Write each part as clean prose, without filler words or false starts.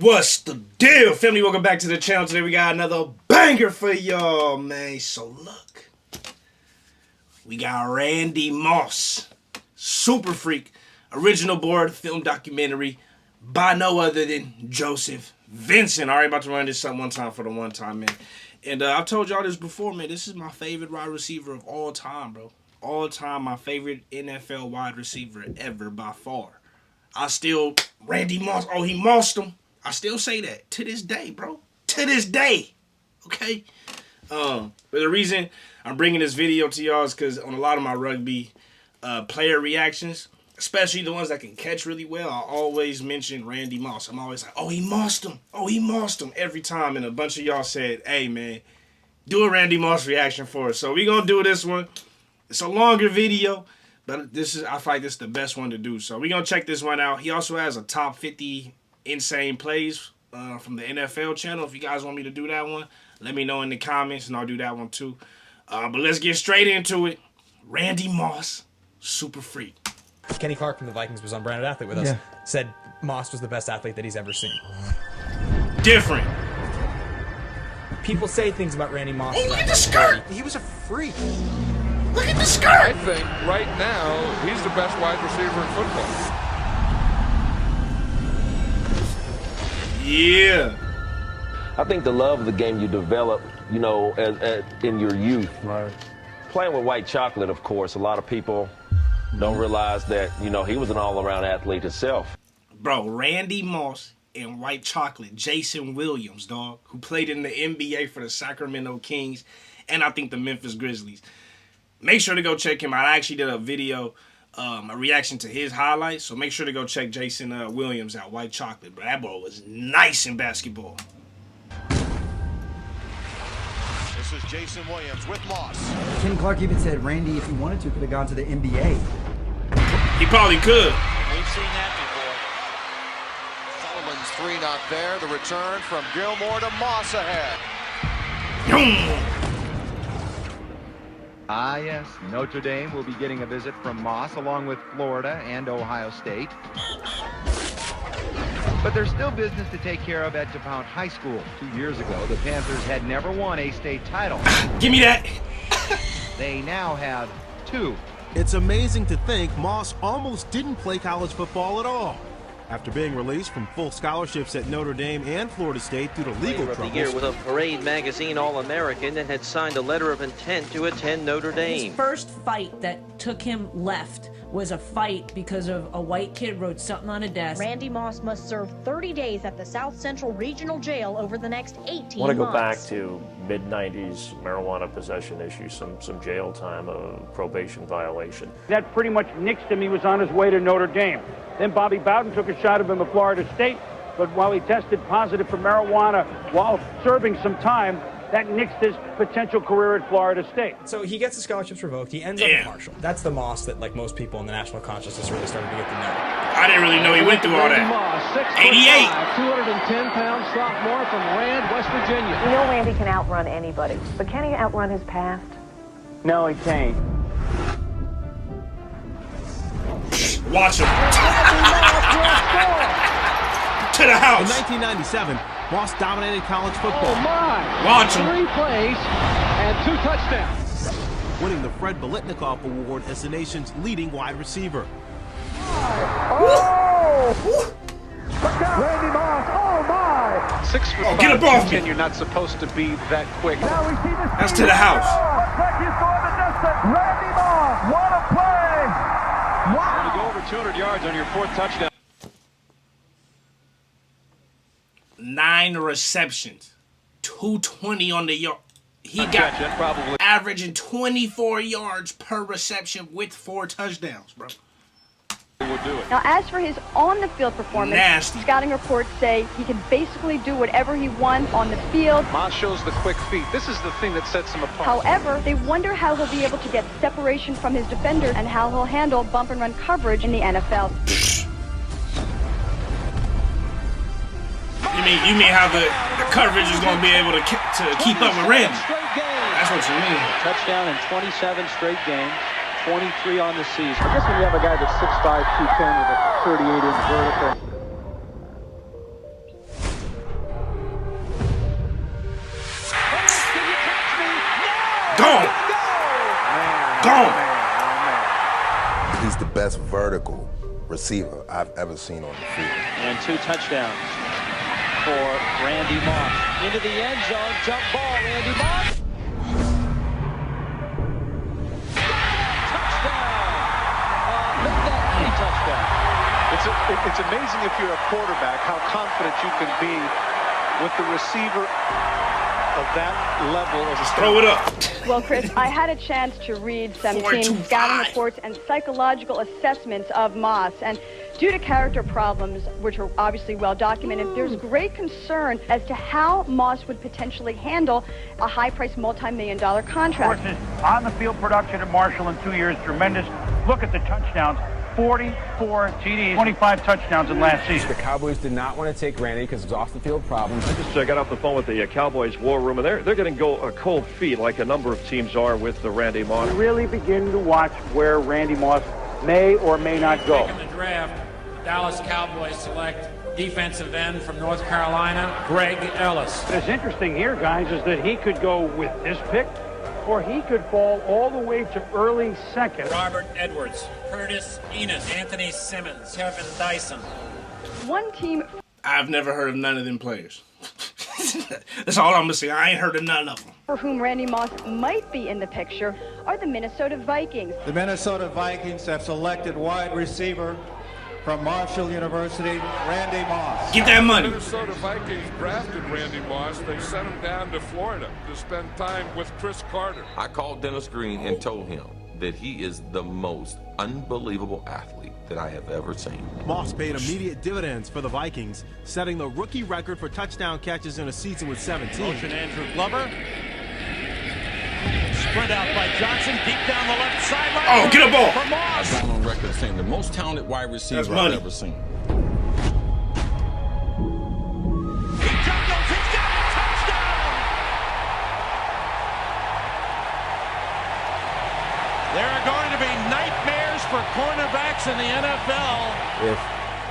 What's the deal, family? Welcome back to the channel. Today we got another banger for y'all, man. So look, we got Randy Moss, Super Freak, original board film documentary by no other than Joseph Vincent. All right, about to run this up one time for the one time, man. And I've told y'all this before, man. This is my favorite wide receiver of all time, bro. All time, my favorite NFL wide receiver ever by far. Randy Moss, oh, he mossed him. I still say that to this day, bro. To this day, okay? But the reason I'm bringing this video to y'all is because on a lot of my rugby player reactions, especially the ones that can catch really well, I always mention Randy Moss. I'm always like, oh, he mossed him. Oh, he mossed him every time. And a bunch of y'all said, hey, man, do a Randy Moss reaction for us. So we're going to do this one. It's a longer video, but I feel like this is the best one to do. So we're going to check this one out. He also has a top 50 insane plays from the NFL channel. If you guys want me to do that one, let me know in the comments and I'll do that one too. But let's get straight into it. Randy Moss, Super Freak. Kenny Clark from the Vikings was on Branded Athlete with us. Said Moss was the best athlete that he's ever seen. Different. People say things about Randy Moss. Oh, look at the skirt. He was a freak. Look at the skirt. I think right now he's the best wide receiver in football. Yeah. I think the love of the game you develop, you know, in your youth. Right. Playing with White Chocolate, of course, a lot of people don't realize that, you know, he was an all-around athlete himself. Bro, Randy Moss and White Chocolate, Jason Williams, dog, who played in the NBA for the Sacramento Kings and I think the Memphis Grizzlies. Make sure to go check him out. I actually did a video, a reaction to his highlights, so make sure to go check Jason Williams out, White Chocolate. But that boy was nice in basketball. This is Jason Williams with Moss. Kenny Clark even said Randy, if he wanted to, could have gone to the NBA. He probably could. We've seen that before. Solomon's three not there. The return from Gilmore to Moss ahead. Yes, Notre Dame will be getting a visit from Moss along with Florida and Ohio State. But there's still business to take care of at DuPont High School. 2 years ago, the Panthers had never won a state title. Give me that. They now have two. It's amazing to think Moss almost didn't play college football at all. After being released from full scholarships at Notre Dame and Florida State due to legal troubles. Player of the Year with a Parade Magazine All-American and had signed a letter of intent to attend Notre Dame. His first fight that took him left was a fight because of a white kid wrote something on a desk. Randy Moss must serve 30 days at the South Central Regional Jail over the next 18 months. I want to go back to mid-90s marijuana possession issue, some jail time, a probation violation. That pretty much nixed him. He was on his way to Notre Dame. Then Bobby Bowden took a shot at him at Florida State, but while he tested positive for marijuana while serving some time, that nixed his potential career at Florida State. So he gets the scholarships revoked. He ends up at Marshall. That's the Moss that, like most people in the national consciousness, really started to get to know. I didn't really know he went through all that. Moss, 88. 210-pound sophomore from Rand, West Virginia. You know Randy can outrun anybody, but can he outrun his past? No, he can't. Watch him. To the house. In 1997, Moss dominated college football. Oh my! Watch him. 3 plays and 2 touchdowns. Winning the Fred Biletnikoff Award as the nation's leading wide receiver. Randy Moss, oh my! 6 foot. Oh, get up off me. You're not supposed to be that quick. Now we see this. That's to the house. He's going the distance. Randy Moss, what a play! Wow. You go over 200 yards on your 4th touchdown. 9 receptions, 220 on the yard. He got probably averaging 24 yards per reception with 4 touchdowns, bro. Will do it. Now, as for his on-the-field performance, Nasty. scouting reports say he can basically do whatever he wants on the field. Moss shows the quick feet. This is the thing that sets him apart. However, they wonder how he'll be able to get separation from his defenders and how he'll handle bump and run coverage in the NFL. You mean how the coverage is going to be able to keep up with Randy? That's what you mean. Touchdown in 27 straight games, 23 on the season. I guess when you have a guy that's 6'5", 210 with a 38-inch vertical. He's the best vertical receiver I've ever seen on the field. And 2 touchdowns for Randy Moss. Into the end zone, jump ball, Randy Moss. It's amazing if you're a quarterback how confident you can be with the receiver of that level of just throw it up. Well, Chris, I had a chance to read some team scouting reports and psychological assessments of Moss, and due to character problems, which are obviously well documented, there's great concern as to how Moss would potentially handle a high-priced multi-million-dollar contract. On the field production at Marshall in 2 years, tremendous. Look at the touchdowns. 44 TDs, 25 touchdowns in last season. The Cowboys did not want to take Randy because of off-the-field problems. I just got off the phone with the Cowboys war room, and they're getting cold feet like a number of teams are with the Randy Moss. We really begin to watch where Randy Moss may or may not go. In the draft, the Dallas Cowboys select defensive end from North Carolina, Greg Ellis. What's interesting here, guys, is that he could go with this pick, or he could fall all the way to early second. Robert Edwards, Curtis Enos, Anthony Simmons, Kevin Dyson. One team. I've never heard of none of them players. That's all I'm gonna say. I ain't heard of none of them. For whom Randy Moss might be in the picture are the Minnesota Vikings. The Minnesota Vikings have selected wide receiver from Marshall University, Randy Moss. Get that money. The Minnesota Vikings drafted Randy Moss. They sent him down to Florida to spend time with Chris Carter. I called Dennis Green and told him that he is the most unbelievable athlete that I have ever seen. Moss paid immediate dividends for the Vikings, setting the rookie record for touchdown catches in a season with 17. Motion Andrew Glover. Spread out by Johnson, deep down the left sideline. Oh, get a ball. I've gone on record saying the most talented wide receiver I've ever seen. He juggles, he's got a touchdown! There are going to be nightmares for cornerbacks in the NFL. If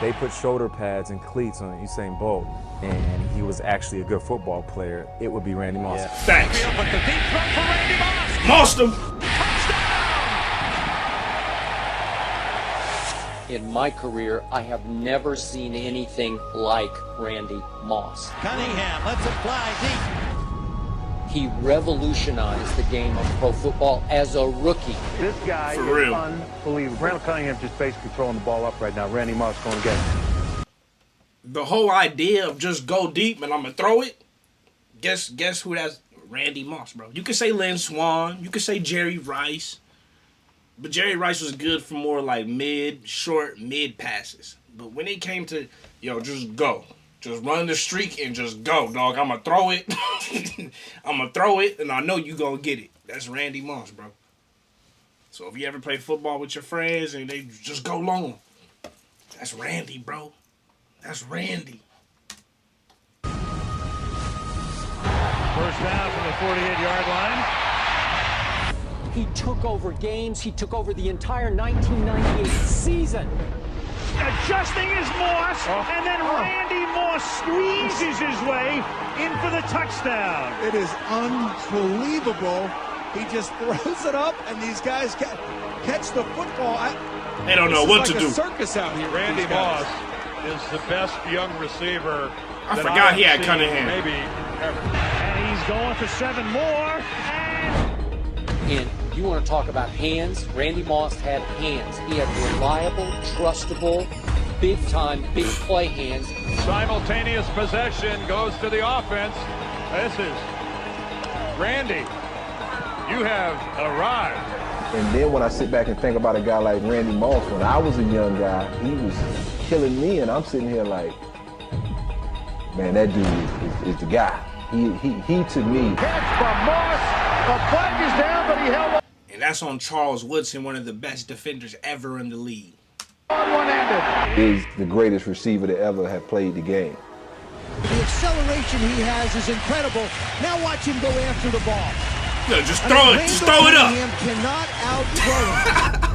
they put shoulder pads and cleats on Usain Bolt, and he was actually a good football player, it would be Randy Moss. Yeah. Thanks. But the deep throw for Randy Moss. Mossed him. In my career, I have never seen anything like Randy Moss. Cunningham lets it fly deep. He revolutionized the game of pro football as a rookie. This guy is unbelievable. Randall Cunningham just basically throwing the ball up right now. Randy Moss going to get it. The whole idea of just go deep and I'm gonna throw it. Guess who that's? Randy Moss, bro. You could say Lynn Swann. You could say Jerry Rice. But Jerry Rice was good for more like short mid passes. But when it came to, just go. Just run the streak and just go, dog. I'm going to throw it. I'm going to throw it, and I know you going to get it. That's Randy Moss, bro. So if you ever play football with your friends and they just go long, that's Randy, bro. That's Randy. First down from the 48-yard line. He took over games. He took over the entire 1998 season. Adjusting his Moss, and then Randy Moss squeezes his way in for the touchdown. It is unbelievable. He just throws it up, and these guys catch the football. They don't know what to do. Circus out here. Randy Moss is the best young receiver. I forgot he had Cunningham. Maybe ever. And he's going for 7 more. And you want to talk about hands? Randy Moss had hands. He had reliable, trustable, big-time, big play hands. Simultaneous possession goes to the offense. This is Randy. You have arrived. And then when I sit back and think about a guy like Randy Moss, when I was a young guy, he was killing me, and I'm sitting here like, man, that dude is the guy. He to me. Catch from Moss. The flag is down, but he held up. And that's on Charles Woodson, one of the best defenders ever in the league. One-handed. Is the greatest receiver to ever have played the game. The acceleration he has is incredible. Now watch him go after the ball. Yeah, just throw it. Just throw it up. Cannot outthrow him.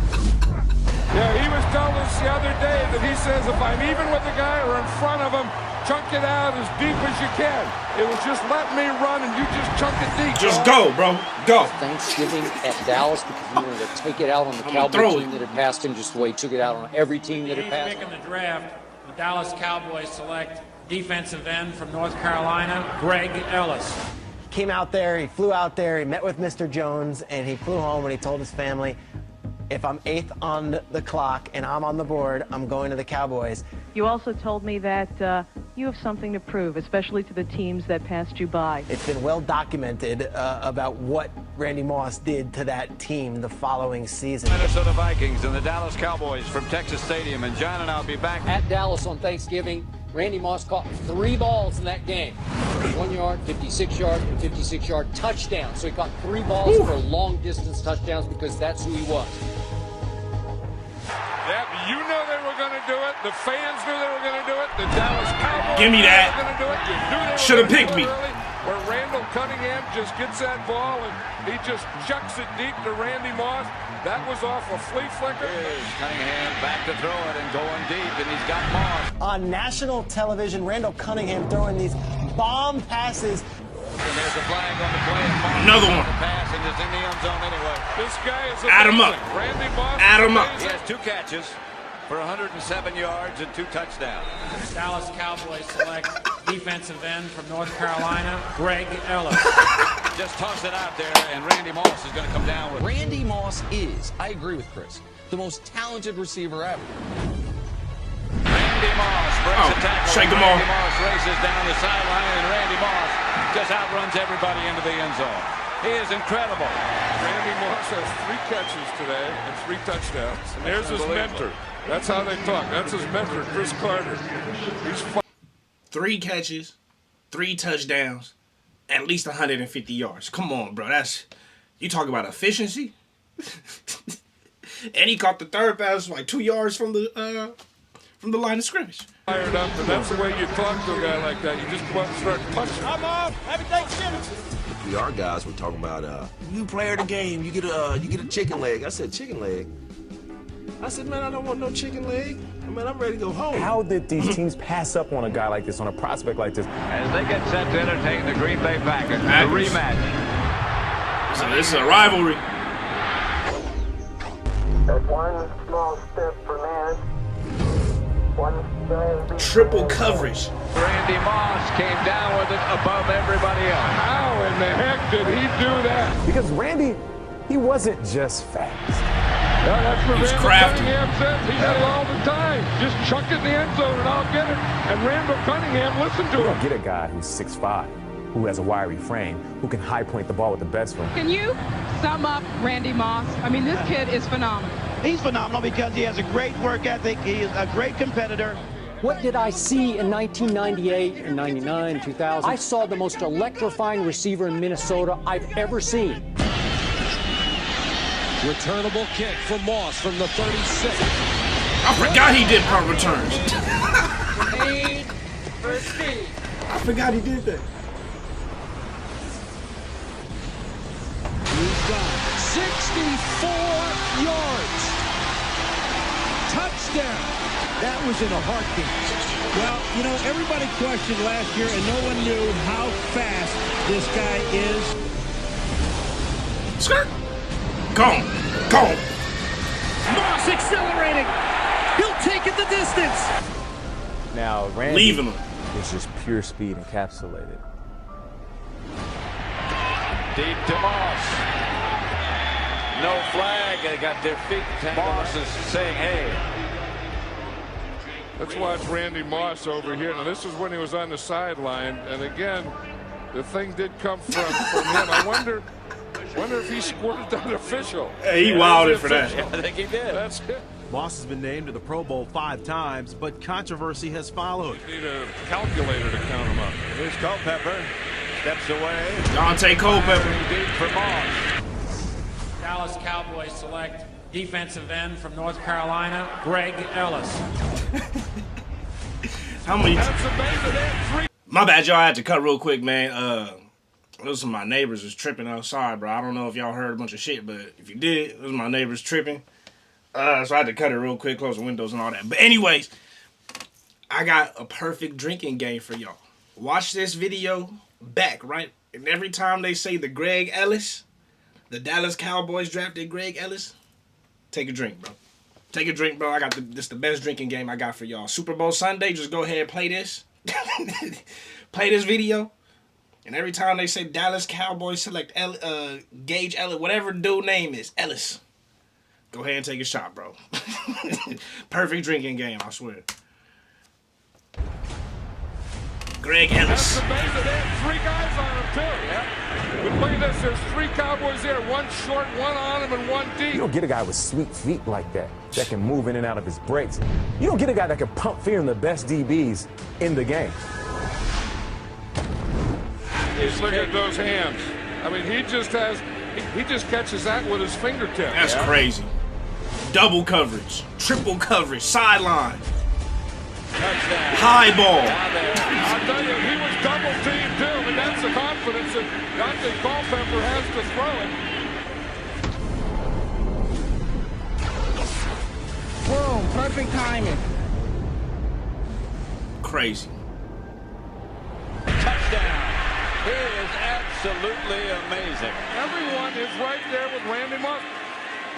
Yeah, he was telling us the other day that he says if I'm even with the guy or in front of him, chunk it out as deep as you can. It was just let me run and you just chunk it deep. Just go, bro. Go. Thanksgiving at Dallas because he wanted to take it out on the Cowboy team that had passed him just the way he took it out on every team that had passed him. Pick in the draft, the Dallas Cowboys select defensive end from North Carolina, Greg Ellis. Came out there, he flew out there, he met with Mr. Jones, and he flew home and he told his family, if I'm 8th on the clock and I'm on the board, I'm going to the Cowboys. You also told me that you have something to prove, especially to the teams that passed you by. It's been well documented about what Randy Moss did to that team the following season. Minnesota Vikings and the Dallas Cowboys from Texas Stadium, and John and I'll be back At Dallas on Thanksgiving, Randy Moss caught 3 balls in that game. 1 yard, 56-yard, and 56-yard touchdown. So he caught 3 balls for long-distance touchdowns because that's who he was. Yep, you know they were going to do it. The fans knew they were going to do it. The Dallas Cowboys Give me that. were going to do it. You knew they were Should have gonna picked do it me. early, where Randall Cunningham just gets that ball and he just chucks it deep to Randy Moss. That was off a flea flicker. Here's Cunningham back to throw it and going deep, and he's got Moss. On national television, Randall Cunningham throwing these bomb passes. And there's a flag on the play. And Moss Another one. The pass and is in the end zone anyway. This guy is Add him up. amazing. Randy Moss. Add him up. He has 2 catches for 107 yards and 2 touchdowns. Dallas Cowboys select defensive end from North Carolina, Greg Ellis. Just toss it out there, and Randy Moss is going to come down with it. Randy Moss is, I agree with Chris, the most talented receiver ever. Randy Moss breaks a tackle. shake 'em Randy off. Moss races down the sideline, and Randy Moss just outruns everybody into the end zone. He is incredible. Randy Moss has 3 catches today and 3 touchdowns. And there's his mentor. That's how they talk. That's his mentor, Chris Carter. He's 3 catches, 3 touchdowns, at least 150 yards. Come on, bro. That's, you talk about efficiency. And he caught the third pass like 2 yards from the line of scrimmage. fired up, and that's the way you talk to a guy like that. You just start punching. I'm off. Happy Thanksgiving. The PR guys were talking about new player of the game. You get a chicken leg. I said chicken leg. I said, man, I don't want no chicken leg. I mean, I'm ready to go home. How did these teams pass up on a guy like this, on a prospect like this? As they get set to entertain the Green Bay Packers, the rematch. So this is a rivalry. That's one small step for man. Triple coverage. Randy Moss came down with it above everybody else. How in the heck did he do that? Because Randy, he wasn't just fast. No, that's what He's Randall crafty. Cunningham says. He does it all the time. Just chuck it in the end zone and I'll get it. And Randall Cunningham, listen to You him. don't get a guy who's 6'5", who has a wiry frame, who can high point the ball with the best of them. Can you sum up Randy Moss? I mean, this kid is phenomenal. He's phenomenal because he has a great work ethic. He is a great competitor. What did I see in 1998 and 99, 2000? I saw the most electrifying receiver in Minnesota I've ever seen. Returnable kick from Moss from the 36. I forgot he did punt returns. I forgot he did that. He's gone 64 yards. Touchdown. That was in a heartbeat. Well, you know, everybody questioned last year, and no one knew how fast this guy is. Skirt. Gone. Gone. Moss accelerating. He'll take it the distance. Now, Randy Leaving him. is just pure speed encapsulated. Deep to Moss. No flag. They got their feet tangled. Moss is saying, hey. Let's watch Randy Moss over here. Now, this is when he was on the sideline. And again, the thing did come from him. I wonder if he squirted that official. Hey, he wilded for that. I think he did. That's it. Moss has been named to the Pro Bowl 5 times, but controversy has followed. Need a calculator to count him up. Here's Culpepper. Steps away. Dante Culpepper. Deep for Moss. Dallas Cowboys select defensive end from North Carolina, Greg Ellis. How many? My bad, y'all. I had to cut real quick, man. Those are my neighbors was tripping outside, bro. I don't know if y'all heard a bunch of shit, but if you did, those are my neighbors tripping. So I had to cut it real quick, close the windows and all that. But anyways, I got a perfect drinking game for y'all. Watch this video back, right? And every time they say the Greg Ellis, the Dallas Cowboys drafted Greg Ellis, take a drink, bro. Take a drink, bro. I got this the best drinking game I got for y'all. Super Bowl Sunday, just go ahead and play this. Play this video. And every time they say Dallas Cowboys select Gage Ellis, whatever dude name is, Ellis, go ahead and take a shot, bro. Perfect drinking game, I swear. Greg Ellis. That's amazing. They had 3 guys on him, too. Yeah. But look at this. There's 3 Cowboys there. 1 short, 1 on him, and 1 deep. You don't get a guy with sweet feet like that can move in and out of his breaks. You don't get a guy that can pump fear in the best DBs in the game. Look at those hands. I mean, he just catches that with his fingertips. That's crazy. Double coverage, triple coverage, sideline. High ball. I'll tell you, he was double teamed too, and that's the confidence that Dante Culpepper has to throw it. Boom, perfect timing. Crazy. Touchdown. He is absolutely amazing. Everyone is right there with Randy Moss.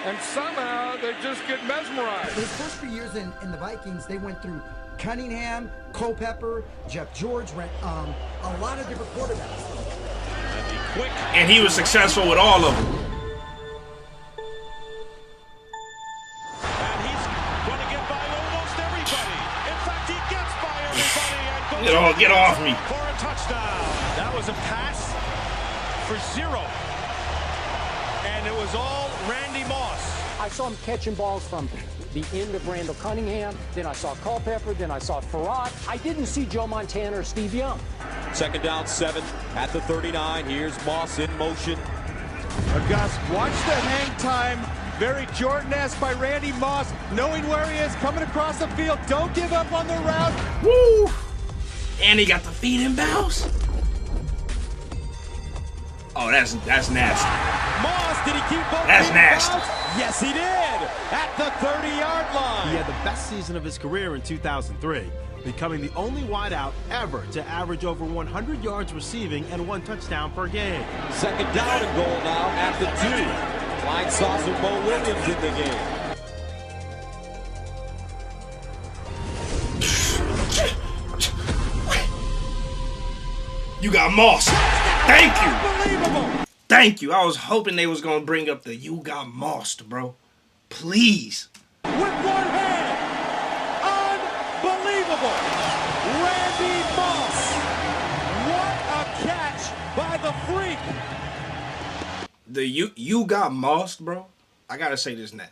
And somehow they just get mesmerized. His first few years in the Vikings, they went through Cunningham, Culpepper, Jeff George, a lot of different quarterbacks. And he was successful with all of them. And he's going to get by almost everybody. In fact, he gets by everybody and goes Get off me. For a touchdown. That was a pass for 0. And it was all Randy Moss. I saw him catching balls from the end of Randall Cunningham, then I saw Culpepper, then I saw Farad. I didn't see Joe Montana or Steve Young. 2nd down, 7 at the 39. Here's Moss in motion. Gus, watch the hang time. Very Jordan-esque by Randy Moss, knowing where he is, coming across the field. Don't give up on the route. Woo! And he got the feet in bounds. Oh, that's nasty. Moss, did he keep both? That's nasty. Yes, he did. At the 30-yard line. He had the best season of his career in 2003, becoming the only wideout ever to average over 100 yards receiving and 1 touchdown per game. 2nd down and goal now at the 2. Flying saucer Bo Williams in the game. You got Moss. Thank you. Thank you. I was hoping they was going to bring up the you got mossed, bro. Please. With 1 hand. Unbelievable. Randy Moss. What a catch by the freak. The you got mossed, bro. I got to say this now.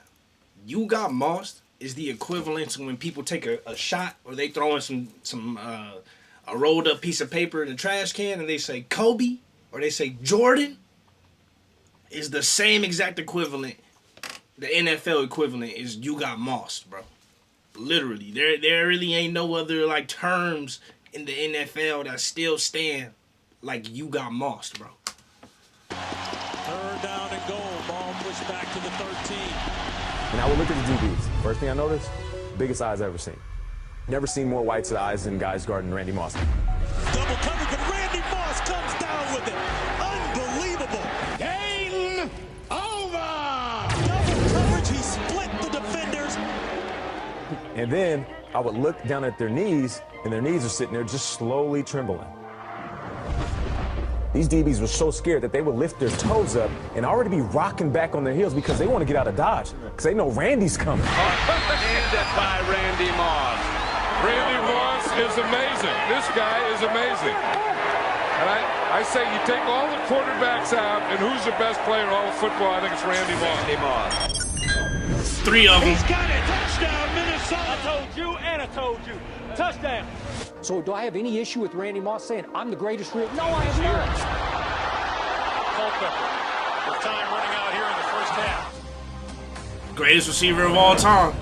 You got mossed is the equivalent to when people take a shot or they throw in a rolled up piece of paper in the trash can and they say Kobe or they say Jordan. Is the same exact equivalent. The NFL equivalent is you got mossed, bro. Literally. There really ain't no other like terms in the NFL that still stand like you got mossed, bro. 3rd down and goal. Ball pushed back to the 13. And I would look at the DBs. First thing I noticed, biggest eyes I've ever seen. Never seen more whites of the eyes than guys guarding Randy Moss. Double coverage, but Randy Moss comes down with it. Unbelievable. Game over. Double coverage, he split the defenders. And then I would look down at their knees, and their knees are sitting there just slowly trembling. These DBs were so scared that they would lift their toes up and already be rocking back on their heels because they want to get out of Dodge, because they know Randy's coming. Ended by Randy Moss. Randy Moss is amazing. This guy is amazing. And I say you take all the quarterbacks out, and who's the best player in all of football? I think it's Randy Moss. Randy Moss. 3 of them. He's got it. Touchdown, Minnesota. I told you and I told you. Touchdown. So do I have any issue with Randy Moss saying I'm the greatest real? No, I have not. Culpepper. With time running out here in the first half. Greatest receiver of all time,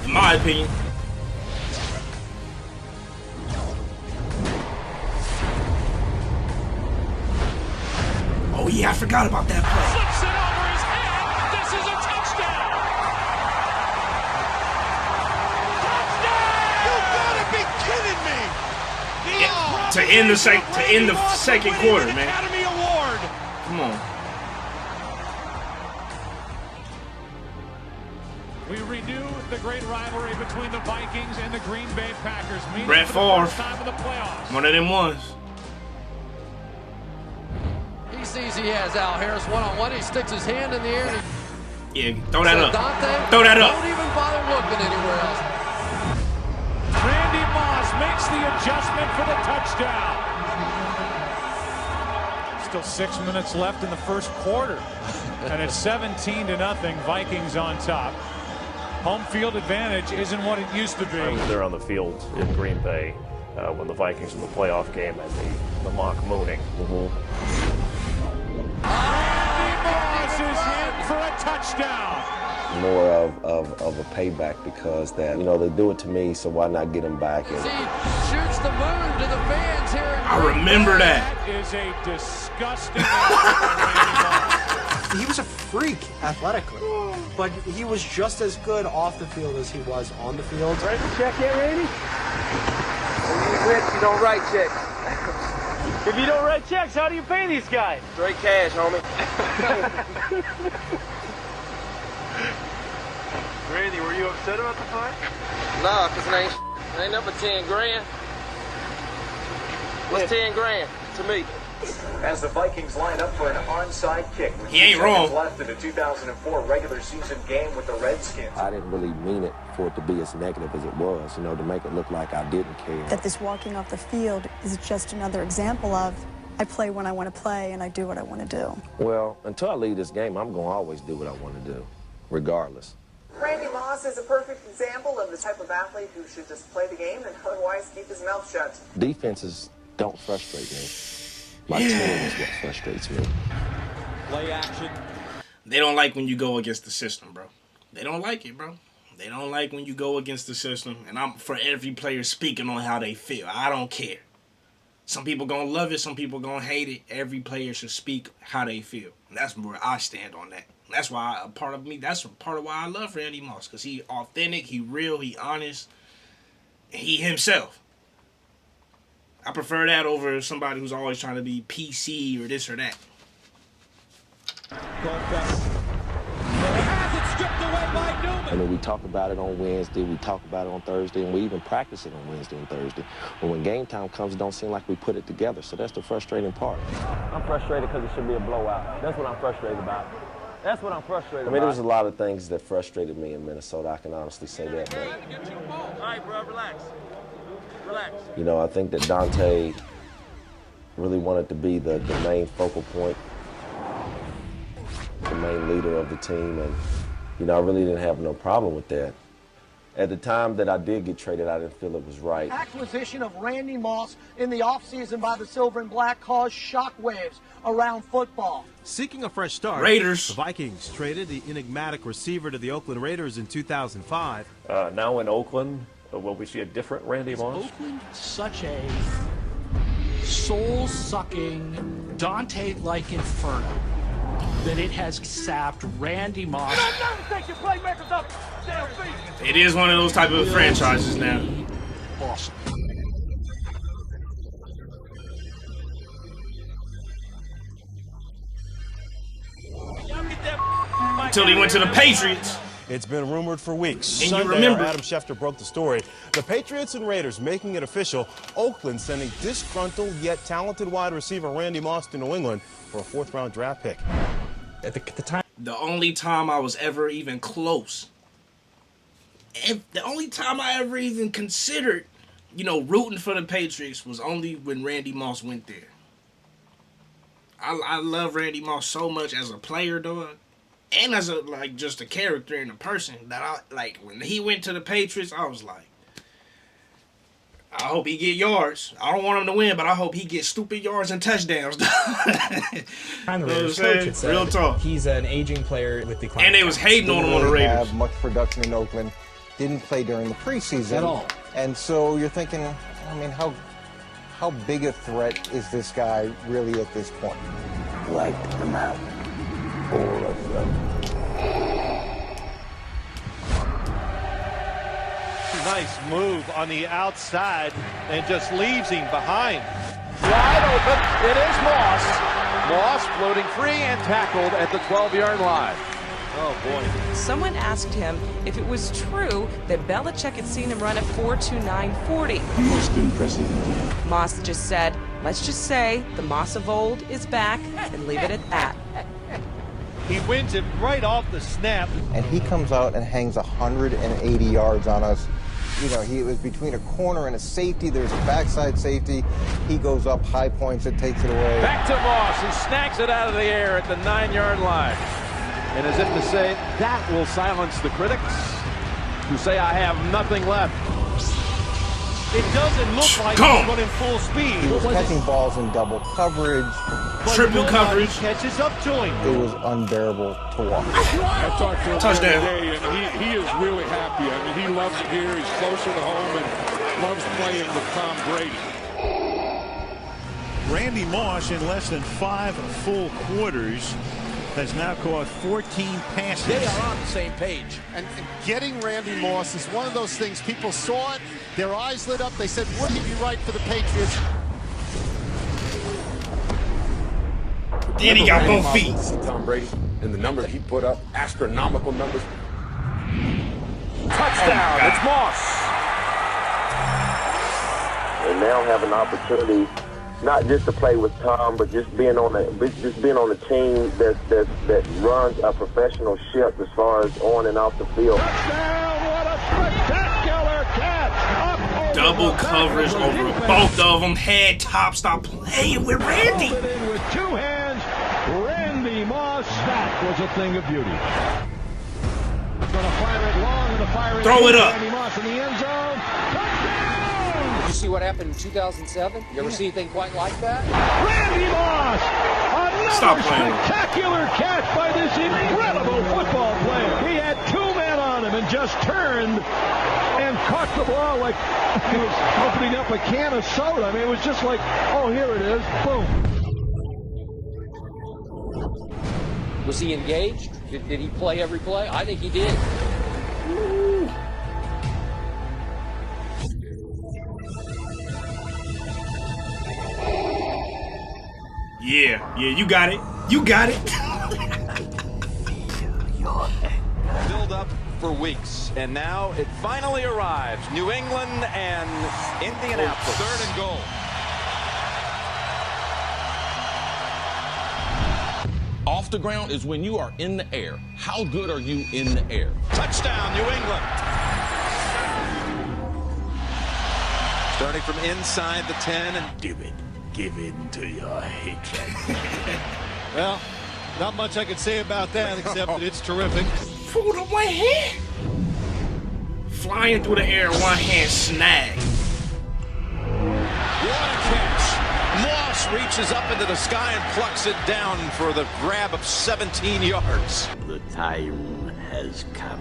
in my opinion. Oh yeah, I forgot about that play. Flips it over his head. This is a touchdown. To end the second quarter, man. Academy Award. Come on. We renew the great rivalry between the Vikings and the Green Bay Packers. Brett Favre. Time of the playoffs. One of them ones. He sees he has Al Harris one-on-one. He sticks his hand in the air. And yeah, throw that up. Dante, throw that up. Don't even bother looking anywhere else. Randy Moss makes the adjustment for the touchdown. Still 6 minutes left in the first quarter. And it's 17-0. Vikings on top. Home field advantage isn't what it used to be. I was there on the field in Green Bay when the Vikings in the playoff game and the mock mooning. Randy Moss is in for a touchdown. More of a payback because that, you know, they do it to me, so why not get them back? He shoots the moon to the fans here in I remember that. That is a disgusting He was a freak athletically, but he was just as good off the field as he was on the field. Ready to check in, Randy? You don't write checks. If you don't write checks, how do you pay these guys? Straight cash, homie. Randy, were you upset about the fight? Nah, cause it ain't up for 10 grand. What's 10 grand to me? As the Vikings line up for an onside kick with he ain't wrong. left in the 2004 regular season game with the Redskins. I didn't really mean it for it to be as negative as it was, you know, to make it look like I didn't care. That this walking off the field is just another example of I play when I want to play and I do what I want to do. Well, until I leave this game, I'm going to always do what I want to do, regardless. Randy Moss is a perfect example of the type of athlete who should just play the game and otherwise keep his mouth shut. Defenses don't frustrate me. My team is what frustrates me. Play action. They don't like when you go against the system, bro. They don't like it, bro. They don't like when you go against the system. And I'm for every player speaking on how they feel. I don't care. Some people gonna love it. Some people gonna hate it. Every player should speak how they feel. And that's where I stand on that. That's why a part of me. That's part of why I love Randy Moss, because he authentic, he real, he honest, and he himself. I prefer that over somebody who's always trying to be PC or this or that. I mean, we talk about it on Wednesday, we talk about it on Thursday, and we even practice it on Wednesday and Thursday. But when game time comes, it don't seem like we put it together. So that's the frustrating part. I'm frustrated because it should be a blowout. That's what I'm frustrated about. That's what I'm frustrated about. I mean, there's a lot of things that frustrated me in Minnesota. I can honestly say that. But, All right, bro, relax. Relax. you know, I think that Dante really wanted to be the main focal point, the main leader of the team. And, you know, I really didn't have no problem with that. At the time that I did get traded, I didn't feel it was right. Acquisition of Randy Moss in the offseason by the Silver and Black caused shockwaves around football. Seeking a fresh start, Raiders. The Vikings traded the enigmatic receiver to the Oakland Raiders in 2005. Now in Oakland, will we see a different Randy Moss? Oakland, such a soul-sucking, Dante-like inferno that it has sapped Randy Moss. It is one of those type of franchises now. Awesome. Until he went to the Patriots. It's been rumored for weeks. And you Sunday, remember. Adam Schefter broke the story. The Patriots and Raiders making it official. Oakland sending disgruntled yet talented wide receiver Randy Moss to New England for a fourth-round draft pick. At the time, The only time I was ever even close, and the only time I ever even considered, you know, rooting for the Patriots was only when Randy Moss went there. I love Randy Moss so much as a player, dog, and as a just a character and a person that I when he went to the Patriots, I was like, I hope he get yards. I don't want him to win, but I hope he gets stupid yards and touchdowns. I'm the You know Raiders what I'm coach. saying? It's, Real talk. He's an aging player with declining. And they was hating on him on the Raiders. Have much production in Oakland. Didn't play during the preseason At all. And so you're thinking, I mean, how big a threat is this guy really at this point? Like them out. All of them. Nice move on the outside and just leaves him behind. Wide open. It is Moss. Moss floating free and tackled at the 12-yard line. Oh, boy. Someone asked him if it was true that Belichick had seen him run a 4.2940. Most impressive. Moss just said, let's just say the Moss of old is back and leave it at that. He wins it right off the snap. And he comes out and hangs 180 yards on us. You know, he was between a corner and a safety. There's a backside safety. He goes up, high points it, takes it away. Back to Moss, who snags it out of the air at the 9-yard line. And as if to say, that will silence the critics who say I have nothing left. It doesn't look like he's running full speed. He was catching balls in double coverage. Triple coverage. Catches up to him. It was unbearable to watch. I talked to him Touchdown. the other day, and he is really happy. I mean, he loves it here. He's closer to home and loves playing with Tom Brady. Randy Moss, in less than 5 full quarters, has now caught 14 passes. They are on the same page. And getting Randy Moss is one of those things. People saw it, their eyes lit up. They said, wouldn't he be right for the Patriots? And he got both feet. See Tom Brady and the numbers he put up, astronomical numbers. Touchdown, it's Moss. And now have an opportunity not just to play with Tom, but just being on a team that runs a professional ship as far as on and off the field. Touchdown, what a spectacular catch! Double coverage over both of them. Head top. Stop playing with Randy. With 2 hands, Randy Moss. That was a thing of beauty. Gonna fire it long and the fire. Throw it up. Randy Moss in the end zone. Did you see what happened in 2007? You ever see anything quite like that? Randy Moss! Another spectacular catch by this incredible football player. He had 2 men on him and just turned and caught the ball like he was opening up a can of soda. I mean, it was just like, oh, here it is. Boom. Was he engaged? Did he play every play? I think he did. Yeah, you got it. You got it. Build up for weeks, and now it finally arrives. New England and Indianapolis. 3rd and goal. Off the ground is when you are in the air. How good are you in the air? Touchdown, New England. Starting from inside the 10 and Give in to your hatred. Well, not much I can say about that except that it's terrific. Fool to one hand. Flying through the air, one hand snag. What a catch. Moss reaches up into the sky and plucks it down for the grab of 17 yards. The time has come.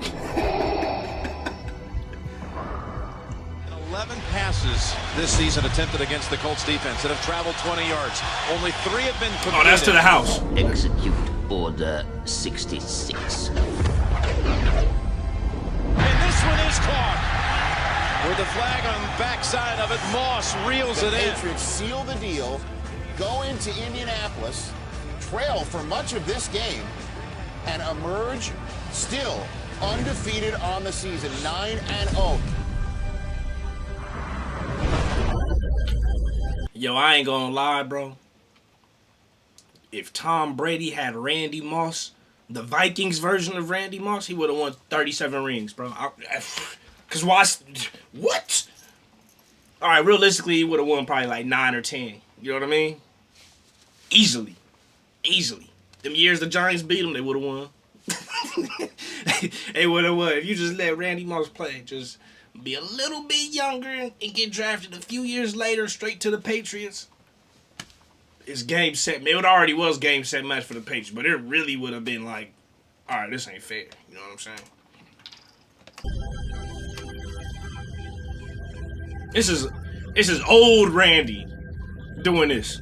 11 passes this season attempted against the Colts defense that have traveled 20 yards. Only 3 have been completed. Oh, that's to the house. Execute Order 66. And this one is caught. With the flag on the backside of it, Moss reels it in. The Patriots seal the deal, go into Indianapolis, trail for much of this game, and emerge still undefeated on the season, 9-0. Yo, I ain't gonna lie, bro. If Tom Brady had Randy Moss, the Vikings version of Randy Moss, he would have won 37 rings, bro. Cause what? All right, realistically, he would have won probably like 9 or 10. You know what I mean? Easily. Them years the Giants beat them, they would have won. They would have won. If you just let Randy Moss play, just be a little bit younger and get drafted a few years later straight to the Patriots. It's game set. It already was game set match for the Patriots, but it really would have been like, all right, this ain't fair. You know what I'm saying? This is old Randy doing this.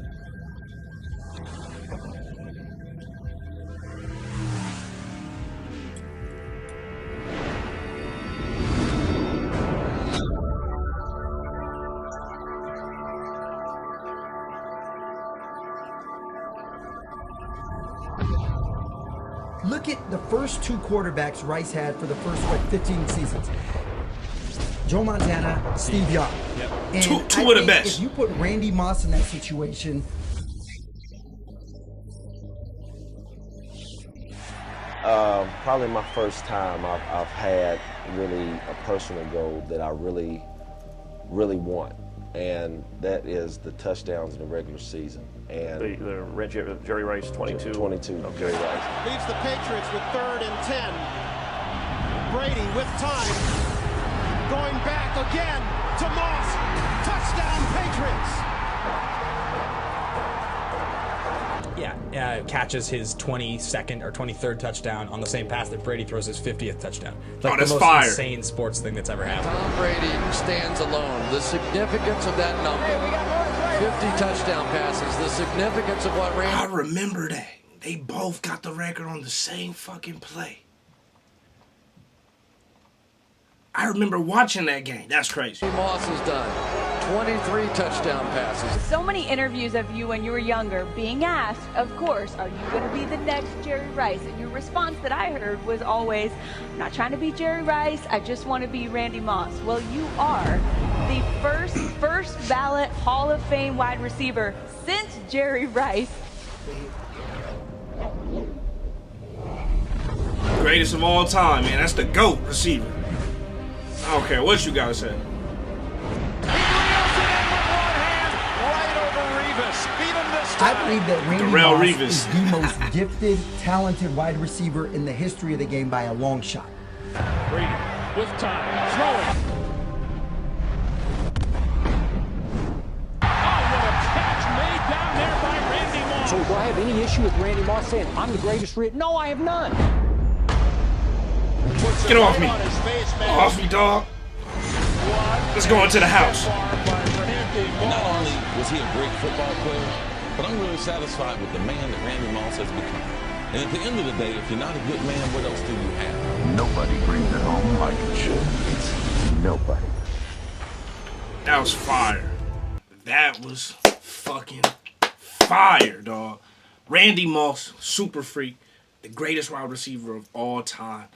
Look at the first 2 quarterbacks Rice had for the first 15 seasons. Joe Montana, Steve Young. Yep. And Two of the best. If you put Randy Moss in that situation, probably my first time I've had really a personal goal that I really want, and that is the touchdowns in the regular season. And the Jerry Rice 22. 22. Okay. Jerry Rice. Leaves the Patriots with 3rd and 10. Brady with time. Going back again to Moss. Touchdown Patriots. Yeah, catches his 22nd or 23rd touchdown on the same pass that Brady throws his 50th touchdown. Like that's the most fire. insane sports thing that's ever happened. Tom Brady stands alone. The significance of that number. 50 touchdown passes. The significance of what Randy... I remember that. They both got the record on the same fucking play. I remember watching that game. That's crazy. Moss has done 23 touchdown passes. So many interviews of you when you were younger being asked, of course, are you going to be the next Jerry Rice? And your response that I heard was always, I'm not trying to be Jerry Rice, I just want to be Randy Moss. Well, you are the first ballot Hall of Fame wide receiver since Jerry Rice. Greatest of all time, man. That's the GOAT receiver. I don't care what you guys say. I believe that Randy Darrelle Moss Revis is the most gifted, talented wide receiver in the history of the game by a long shot. Brady with time, throwing. Oh, what a catch made down there by Randy Moss. So do I have any issue with Randy Moss saying I'm the greatest? No, I have none. Get off me. Off me, dog. Let's go into the house. Not only was he a great football player, but I'm really satisfied with the man that Randy Moss has become. And at the end of the day, if you're not a good man, what else do you have? Nobody brings it home like it should. Nobody. That was fire. That was fucking fire, dog. Randy Moss, super freak, the greatest wide receiver of all time.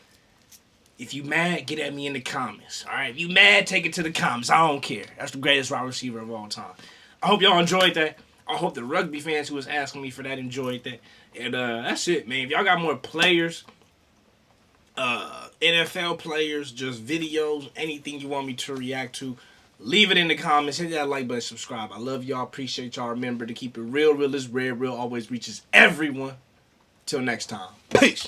If you mad, get at me in the comments. All right, if you mad, take it to the comments. I don't care. That's the greatest wide receiver of all time. I hope y'all enjoyed that. I hope the rugby fans who was asking me for that enjoyed that. And that's it, man. If y'all got more players, NFL players, just videos, anything you want me to react to, leave it in the comments. Hit that like button, subscribe. I love y'all. Appreciate y'all. Remember to keep it real. Real is rare. Real always reaches everyone. Till next time. Peace.